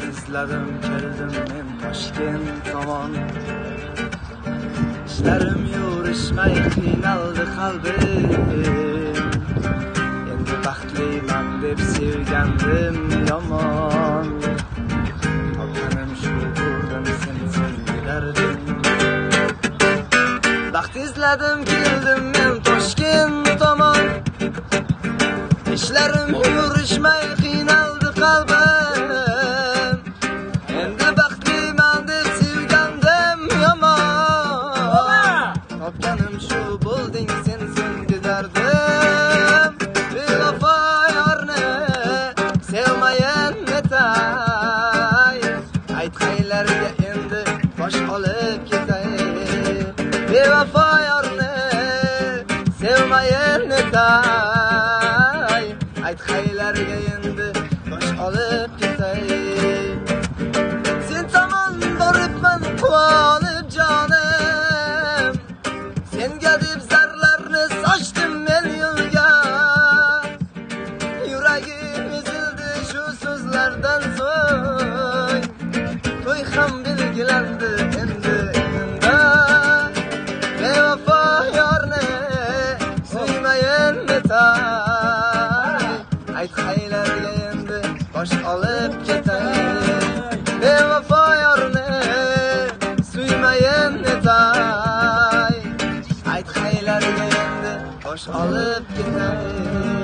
izladim keldim men Toshkent tomon. İşlerim yurishmay qiynaldi qalbim. Endi baxtliman deb sevgandim yomon. Topganim shu bo'ldim sensiz giderdim. Baxt izladim keldim men Toshkent tomon. İşlerim yurishmay qiynaldi qalbim. Endi baxtliman deb sevgandim yomon. Topganim shu bo'lding sensiz giderdim. Bevafo yorni sevmayin netay. Aytqaylarga endi bosh olib ketay. Bevafo yorni sevmayin netay. Aytqaylarga endi bosh olib ketay. Sen tomon boribman quvonib jonim. Senga deb zarlarni sochdim men yo'lga. Yuragim ezildi shu so'zlardan so'ng. To'y ham belgilandi endi endi. Bevafo yorni suymayin netay. Aytqaylarga endi bosh olib ketay. Bevafo yorni suymayin netay. Aytqaylarga endi bosh olib ketay.